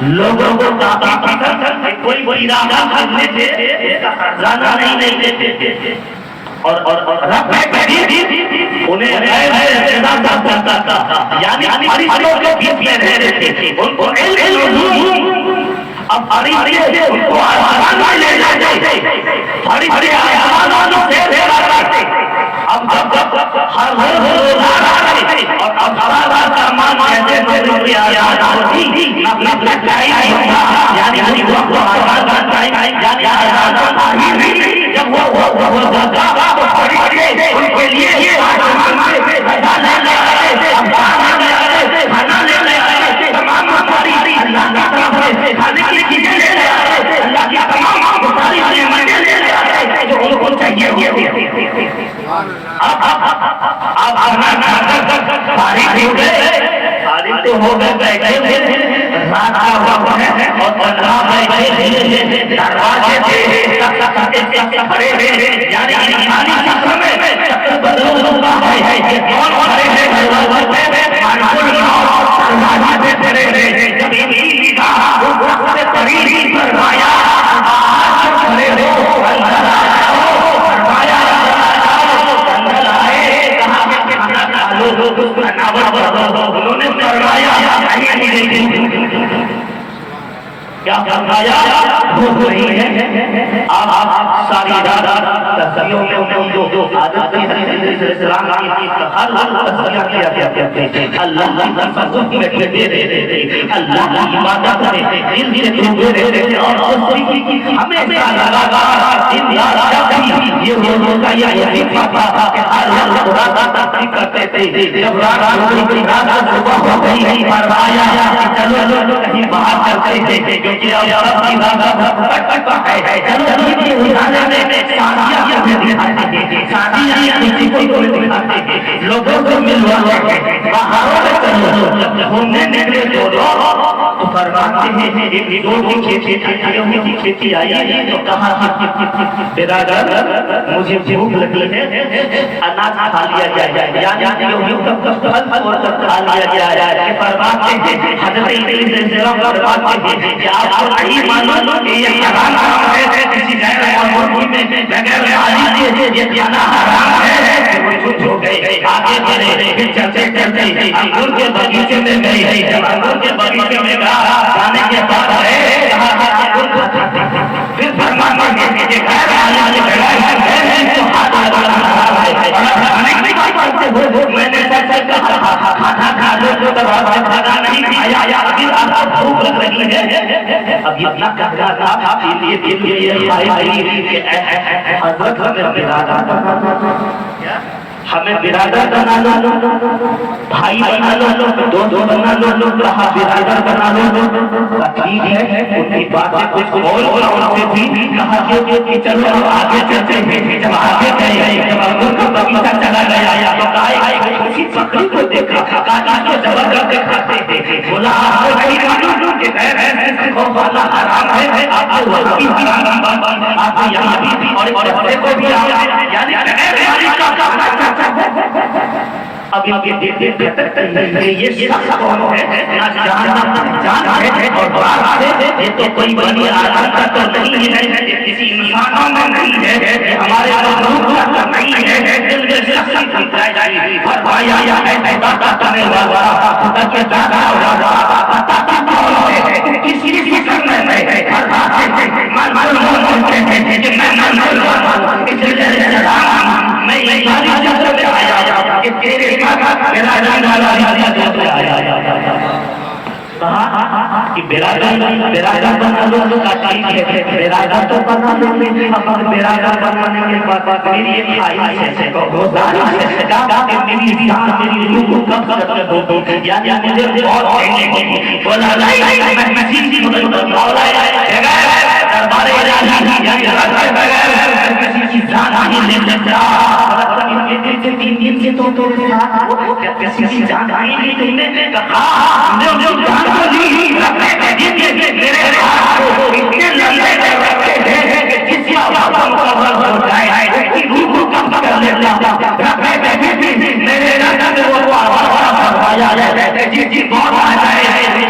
لوگوں کو کافی پسند تھا، کوئی ارادہ کرنے سے خزانہ نہیں لیتے تھے، اور رب انہیں اعتراض کرتا تھا، یعنی فرشتوں کے بیچ میں رہ رہے تھے، ان کو علم اب فرشتے ان کو آسمان میں لے جاتے، فرشتے آسمانوں سے پھیلا کرتے، اب جب ہر روز آ رہے اور اب سارا سامان کیسے ضروری آیات ہوتی، نہ چاہیے ہوتا، یعنی وقت آزاد ٹائم، یعنی آزاد نہیں، جب وہ زیادہ تو فرشتے ان کے لیے آسمان سے خزانہ لے آئے، اب کھانا لے آئے، تمام ہماری اللہ کی طرف سے کھانے کی چیزیں لے آئے، اللہ کی تمام ساری نعمتیں لے آئے جو ان کو چاہیے ہوتی۔ اب فارغ تو ہو گئے، بیٹھے ہوئے، رات کا وقت ہے اور اللہ بیٹھے دروازے پہ کھڑے ہیں، یعنی انسانی شکل میں شکل بدل رہا ہے، کون کھڑے ہیں دروازے پہ؟ مالک الموت دروازے پہ کھڑے ہیں، جب ابلیس کا اس سے قریب فرمایا آج کھڑے ہو، اندر آؤ، فرمایا انہوں نے فرمایا کیا فرمایا؟ بھوک نہیں ہے، آپ ساری رات تسبیحوں میں جو عادت تھی اسلام کی ہر تسبیح کیا کرتے، اللہ کی قسم میں بیٹھے رہتے، اللہ کی عبادت میں دل سے ڈوبے رہتے، اور ہمیشہ لگاتار دن رات یہ ہوتا یہ پتا کہ ہر رات تسبیح کرتے تھے، جب رات ہوئی رات صبح ہو گئی، فرمایا چلو کہیں باہر چلتے تھے، کیونکہ رب کی رضا ہے، چلو لوگوں کو ملوانا گھومنے نکلے تو فرماتے ہیں ایک دو کی کھیتی آئی تو کہا برادر مجھے بھوک لگی ہے، اناج کھا لیا جائے، کھا لیا جائے، فرماتے ہیں حضرت ابلیس علیہ السلام فرماتے ہیں کہ آپ کو نہیں معلوم کہ یہ حرام ہے، کسی غیر معمولی میں بغیر عالی سے یہ جانا حرام ہے، وہ چپ ہو گئے، آگے بڑھے، پھر چلتے چلتے انگور کے باغیچے میں گئے، جب انگور کے باغیچے میں جانے کے بعد پھر فرماتے ہیں کہ غیر عالی سے بغیر تو ہاتھ لگانا حرام ہے، میں نے سچ کہا کھانا کھا لو تو کھانا نہیں کھایا، ابھی آپ کو بھوک لگ رہی ہے، ابھی اپنا کہا تھا حضرت ہمیں برادر بنا لو، بھائی بنا لو، دوست بنا لو، کہا برادر بنا لو، ٹھیک ہے، ان کی باتیں کچھ اور سے تھی، کہا کہ چلو آگے چلتے ہیں، جب آگے گئے، جب انگور کا باغیچہ چلا گیا تو گائے اسی بکری کو دیکھا، کہا کہ زبردست دکھاتے تھے، بولا آپ کو نہیں معلوم کہ غیر کو والا حرام ہے، آپ کو وہاں بھی حرام، آپ کو یہاں بھی اور بچے کو بھی حرام، یعنی غیر والی کا ابھی یہ شخص کون ہے، نہ جان ہے اور بات ہے، یہ تو کوئی بنی آدم کا تو نہیں ہے، کسی انسانوں میں نہیں ہے، ہمارے مخلوق کا نہیں ہے، دل میں شخصی بنتا جائے، فرمایا یا ہے دادا کرنے والا، خدا کے دادا پتا کون ہے، کسی شکل میں ہے، فرماتے ہیں معلوم ہوتے ہیں کہ میں معلوم اس لیے میں یہ ساری شکل میں آیا کہ تیرے میرا جانا کہا کہ برادر بنا لو کا ٹھیک ہے، برادر تو بنا لو، اپنے برادر بنانے کے بعد میری بھائی سے گزارش ہے کہ میری جان میری روح کو کب تک دو، یعنی مجھے بہت کہنے کی بولا نہیں، میں کسی کو مولا دربار الہی یعنی رب بغیر کسی کی جان نہیں لے سکتا، تین دن سے تو کسی کی جان نہیں تم نے کہا میں جان کو نہیں رکھتے میرے ہاتھ کو اتنے لمبے رکھتے ہیں کہ جس کا مکمل ہو جائے کہ روح کو کم کر لیتا رکھتے بھی میرے رب نے وہ فرمایا ہے جی بہت آ جائے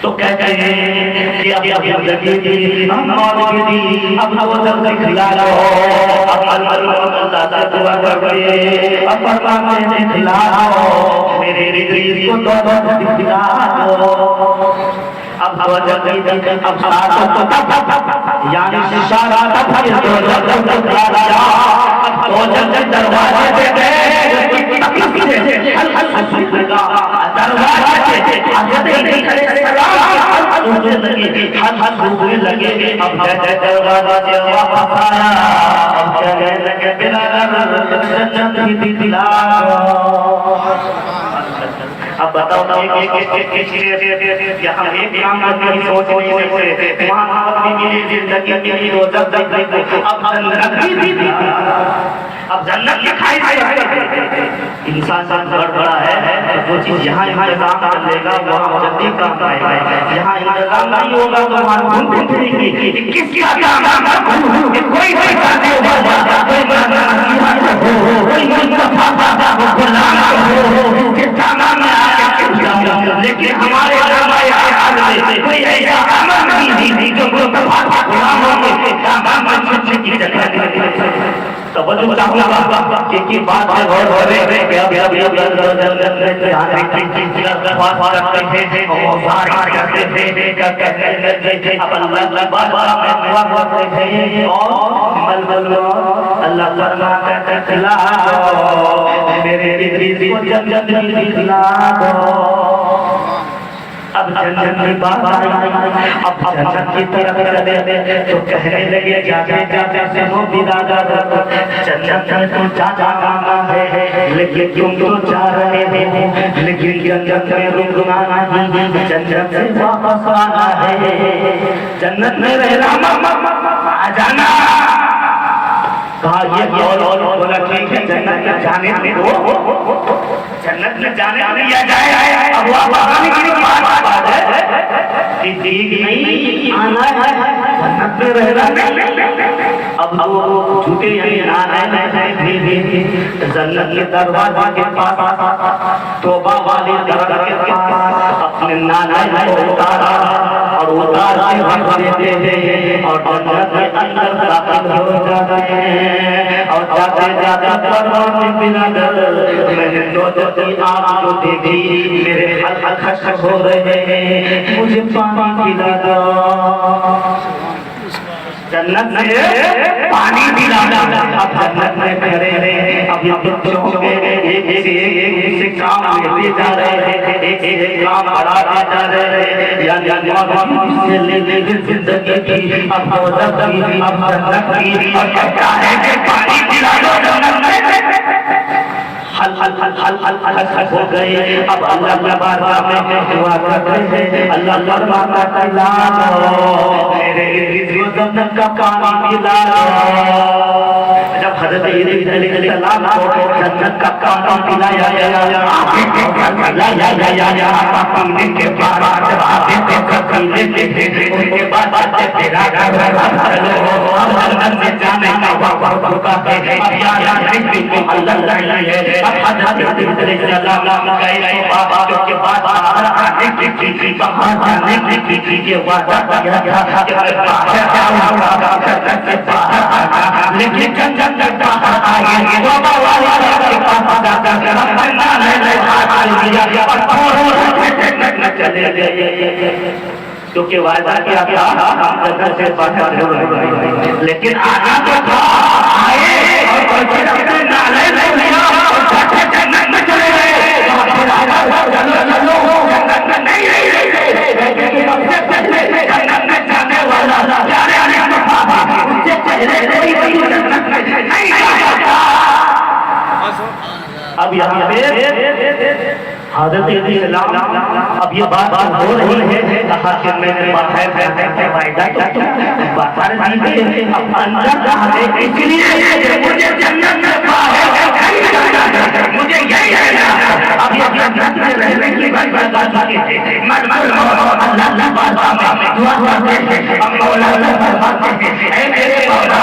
تو کہتے ہیں کہ اب زندگی ہم موت کی اب وہ جلدی کھلا لو اب اللہ سے دعا کرتے اب فرماتے ہیں کھلا لو میرے رضی کو تو کھلا لو اب وہ جلدی اب ساتھ یعنی اشارہ تھا تو جلدی کھلا لیا وہ جلدی دروازے پہ گئے لگے اب اب بتاؤ یہاں ایک کام کرنے کی سوچ نہیں سے وہاں اپنی ملی زندگی ملی روزہ اب جنت کی کھائی انسان بڑا ہے وہ چیز یہاں انتظام کر لے گا وہاں جلدی کام آئے گا یہاں انتظام نہیں ہوگا تو وہاں کس کا کام کوئی لیکن ہمارے کوئی ایسا عمل نہیں جو توجہ چاہوں گا کہ بات ہے غور ہو رہے اب جنت کی بات آئی اب جنت کی طرف چلے تو کہنے لگے جاتے جاتے سنو بیدادا جنت میں تو جانا ہے لیکن تم تو جا رہے ہو لیکن جنت میں رکنا نہیں جنت سے واپس آنا ہے جنت میں رہنا آ جانا کہا یہ اور بولا ٹھیک ہے جنت میں جانے دو جنت میں جانے دیا جائے اب وہ آنے کی بات ہے کہ دیکھ نہیں آنا ہے جنت میں رہنا اب وہ جھوٹے یعنی آنا ہے جنت کے دروازے کے پاس توبہ والے دروازے کے پاس اپنے نانا کو اتارا اور اتار کے ہم دیتے ہیں اور جنت کے اندر داخل ہو جاتے ہیں اور جاتے جاتے پروان بنا ڈر میں نے دو جتی آنکھ کو دیکھی میرے حلق خشک ہو رہے ہیں مجھے پانی پلا دو جنت میں پانی پلا دو اب جنت میں کھڑے رہے اب یہ بچوں کے ایک سے کام لے جا رہے ہیں ایک کام بڑھاتے جا رہے ہیں یعنی موت سے لے زندگی کی اب دوزخ کی اب جنت کی اور کہتا ہے کہ پانی پلا دو جنت میں حل ہو گئے اب اللہ کے بارگاہ میں دعا کرتے ہیں اللہ فرماتا ہے لا میرے رزق جنت کا پانی پلا جب حضرت علیہ السلام کو جنت کا پانی پلایا گیا یا پانی کے بعد آتے تھے ان کے بعد تیرا اللہ میں جانے کا وقت رکا ہے یا نہیں اللہ حضرت علیہ السلام گئے بابا کے بعد آنے کی وہاں جانے کی یہ وعدہ کیا تھا کہ میں باہر جاؤں گا لیکن جنت تک باہر آئے بابا والا کے پاس جا کر ربنا لے اور جنت میں چلے گئے کیونکہ وعدہ کیا تھا جنت سے باہر ہوئے لیکن آنا تو تھا آئے اور جنت نہ اب یہاں پہ حضرت علیہ السلام اب یہ بات ہو رہی ہے کہا کہ میں نے وعدہ کیا بات اب اندر کہا ہے اس لیے مجھے جنت میں مجھے یہی ہے اب یہ جنت میں رہنے کی بات اللہ بارگاہ میں دعا کرتے ہیں اب مولا فرماتے ہیں اے میرے مولا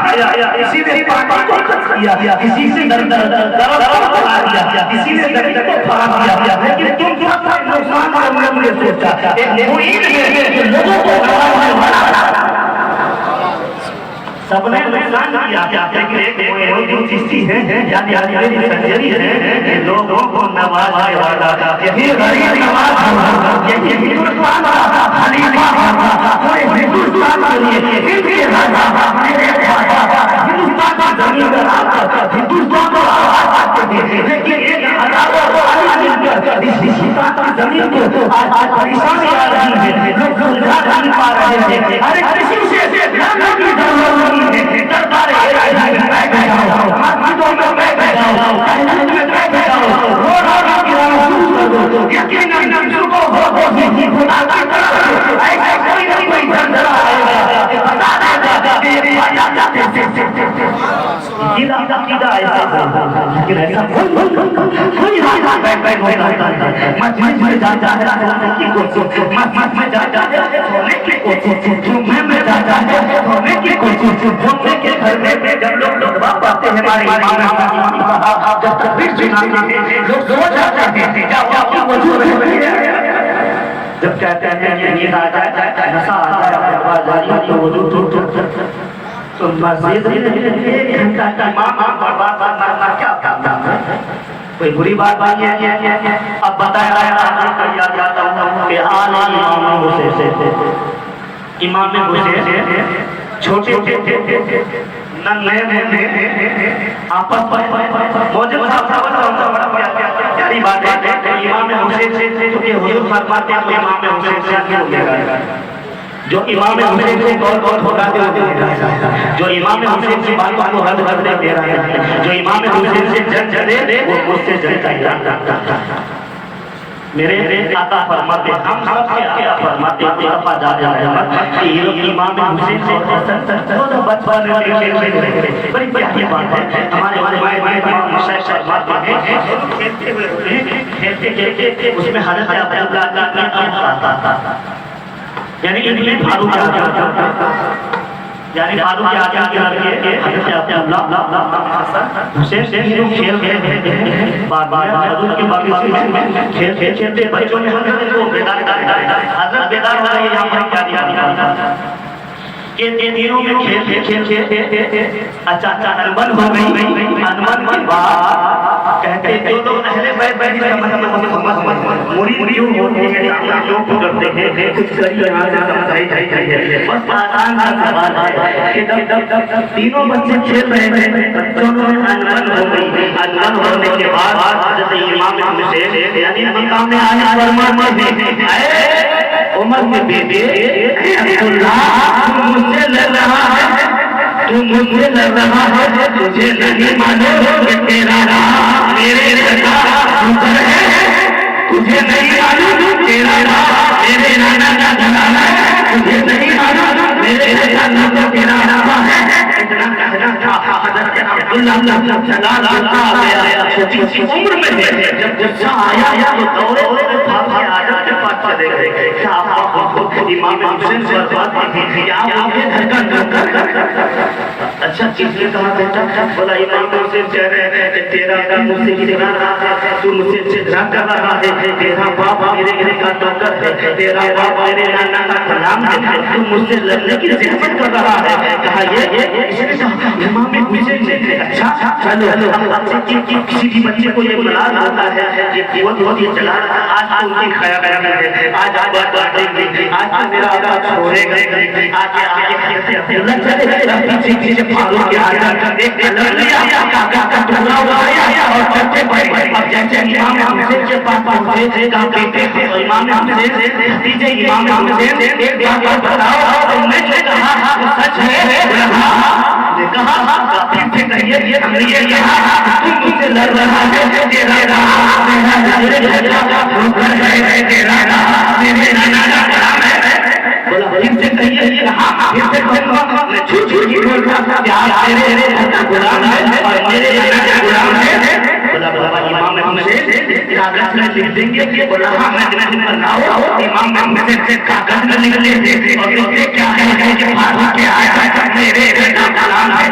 کھایا، کسی نے پانی کو کھس کیا، کسی سے درد کو پھڑا دیا، کسی نے درد کو پھڑا دیا، لیکن تم سب کا نقصان کرنے میں سوچا ایک معین ہے جو لوگوں کو نواز سب نے نقصان کیا، لیکن ایک چیزی ہے یعنی میری سرجری ہے لوگوں کو نوازنے والا، یہی غریب نواز یہی ہندوستان کا خلیفہ پورے ہندوستان کے لیے پھر بھی میرے ہندوستان کا زمین پر ہندوستان کو آواز آتے ہیں، لیکن ایک ہندوستان کی زمین کو آج پریشانی آ رہی ہے، لوگ سلجھا نہیں پا رہے ہیں، ارے کسی سے لڑنے کی ضرورت نہیں، دربار بیٹھ جاؤ، مسجدوں میں بیٹھ جاؤ، مسجد میں بیٹھ جاؤ، رو کی محسوس کر دو، یقیناً صبح ہوگی خدا کی طرف ایسا کوئی منظر آئے گا کہ بتا دے گا کہ یہ پایا جاتے عقیدہ ایسا لیکن ایسا کوئی بات بیٹھ ہوتا ہے، مسجد میں جاتا ہے سونے کی کوشش، مسجد میں جاتا ہے سونے کی کوشش، جمعے میں جاتا ہے سونے کی کوشش، جمعے کے گھر میں جب لوگ بات پاتے ہیں ہمارے امام نے کہا جب تکبیر سناتے ہیں لوگ سو جاتے ہیں، کیا وہ وضو رہے ہیں، جب کہتے ہیں کہ نیند آ جائے نشہ آ جائے آواز آ جائے تو وضو ٹوٹ تو مسجد ایک گھنٹہ کا امام بات کرنا کیا کرتا ہے، کوئی بری بات نہیں ہے۔ اب بتایا یاد جاتا ہوں کہ حال امام حسین چھوٹے ننھے مونھے آپس موجب صاحب پیاری بات ہے کہ امام حسین سے چونکہ حضور فرماتے ہیں امام حسین سے کیا ہوگا، جو امام حسین سے بہت ہوگا جو امام حسین سے باتوں کو حد دے رہا ہے، جو امام حسین سے جنگ جڑے وہ مجھ سے جنگ چاہیے، میرے آقا فرماتے ہم سب سے آقا فرماتے مصطفیٰ جان احمد کہ یہ امام حسین سے حسن بچپن میں بڑی پیاری بات ہے، ہمارے امام شیخ فرماتے ہیں کھیلتے اس میں حضرت عبداللہ کا یعنی ابن فاروق یعنی فاروق اعظم کے لڑکے حضرت عبداللہ حسین تینوں کھیل کھیلتے ہیں، بار حضور کے باقی کھیل کھیلتے بچوں نے حضرت کو بیدار حضرت بیدار ہو رہے یہاں پر کیا دیا کہ تینوں میں کھیل اچھا انمن ہو گئی، انمن کے بعد کہتے جو لوگ اہل بیت مرید کیوں ہوتے ہیں جو کرتے ہیں کچھ کری یہاں سے سمجھائی جائے، بس آسان سا سوال ہے کہ جب تینوں بچے کھیل رہے ہیں بچوں میں انمن ہو گئی، انمن ہونے کے بعد حضرت امام حسین یعنی مقام آج فرماتے ہیں اے عمر کے بیٹے عبداللہ تم مجھ سے لڑ رہا ہے، تم مجھ سے لڑ رہا ہے، تجھے نہیں معلوم کہ تیرا راہ میرے رضا گزر ہے، تجھے نہیں معلوم تیرا راہ میرے نانا کا گھرانا ہے، تجھے نہیں معلوم میرے رضا کا تیرا راہ ہے، اتنا کہنا تھا حضرت عبداللہ جلال آ گیا، چھوٹی سی عمر میں ہے جب جسا آیا تو دورے میں بھاگ کے آجا کے پاس چلے گئے، کیا آپ امام حسین سے بات کی یا آپ کے دھڑکن اچھا چیز نے کہا بیٹا، بولا امام حسین کہہ رہے ہیں کہ تیرا کام مجھ سے گھرا رہا ہے، تو مجھ سے جھگڑا کر رہا ہے، تیرا باپ میرے گھر کا نوکر ہے، تیرا باپ میرے نانا کا غلام ہے، تو مجھ سے لڑنے کی زحمت کر رہا ہے، کہا یہ اس نے کہا امام حسین نے اچھا چلو کسی بھی بچے کو یہ ملال ہوتا ہے یہ بہت یہ چلا رہا ہے، آج تو ان کی خیال ہے، آج بات باتیں گئی، آج تو میرا آقا چھوڑے گئے، آج اللہ چلے پیچھے پھاڑوں کے آجا ایک لڑ لیا کاکا کا ٹکڑا اٹھایا اور چلتے بڑے اب جیسے امام حسین کے پاس پہنچے کہا بیٹے امام حسین بھتیجے امام حسین ایک بات بتاؤ، میں نے کہا سچ ہے، نے کہا پھر سے کہیے ہم نے یہ کہا تم مجھ سے لڑ رہا ہے، تیرا راہ میرے گھر کا ٹھوکر ہے، تیرا راہ میرے نانا کا غلام ہے، بولا پھر سے کہیے ہاں پھر سے کہوں میں جھوٹ جھوٹ بول رہا تھا کہ آپ میرے گھر کا غلام ہے اور میرے نانا کا غلام ہے، بولا بابا امام حسین کاغذ میں لکھ دیں گے، بولا ہاں میں نہیں بناؤ، امام حسین سے کاغذ میں لکھ لیتے اور کہتے کیا ہے کہ فاروق کے آیا میرے گھر کا غلام ہے،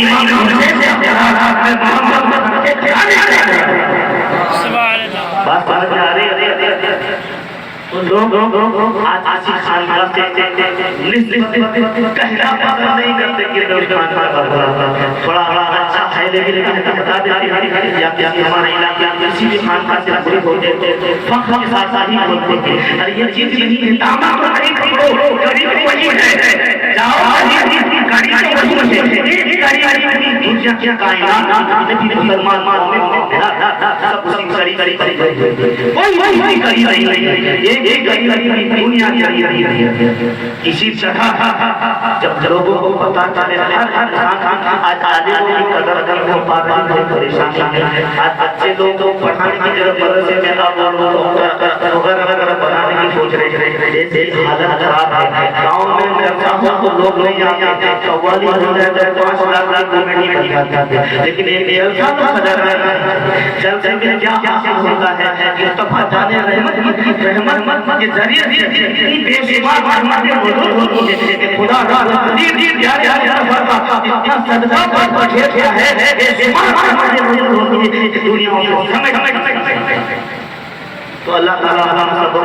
امام حسین سے محمد بات سمجھ میں آ رہی ہے؟ لوگ آج آسی خان سے کہنا پسند نہیں کرتے کہ دور خان کا تھوڑا اچھا ہے لیکن بتا دیتے یا کسی ہمارے علاقے کسی بھی خان کا سے پوری ہوتے فخر کے ساتھ ساتھ ہی بولتے ہیں اور یہ چیز نہیں ہے داماد تو نہیں کھڑو غریب وہی ہے جاؤ گاڑی تو وہی ہے گاڑی دنیا کی کائنات نبی مسلمان سب اسی کری وہی کری ایک دنیا اسی طرح جب لوگوں کو پتا چلے ہر آج عالموں کی قدر کرنے پابند ہے پریشانی ہے آج اچھے لوگوں پڑھانے کی جگہ مدرسے میں وغیرہ بنانے کی سوچ رہے ہیں جیسے حالت خراب ہے گاؤں میں مدرسہ ہو تو لوگ نہیں آتے قوالی ہو جائے 5 لاکھ کمیٹی بن جاتی ہے لیکن ایک جلسہ تو سجا رہا ہے جلسے میں کیا حاصل ہوتا ہے کہ مصطفیٰ جان رحمت کے ذریعے بے شمار رحمتیں موجود ہوتی ہیں کہ خدا را دیر اتنا صدقہ پر ڈھیر ہے بے شمار رحمتیں موجود ہوتی ہیں کہ دنیا میں سمجھ تو اللہ تعالیٰ ہم سب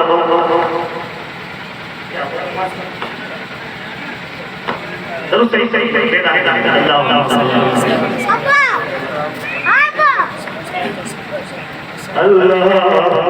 ضرور صحیح اللہ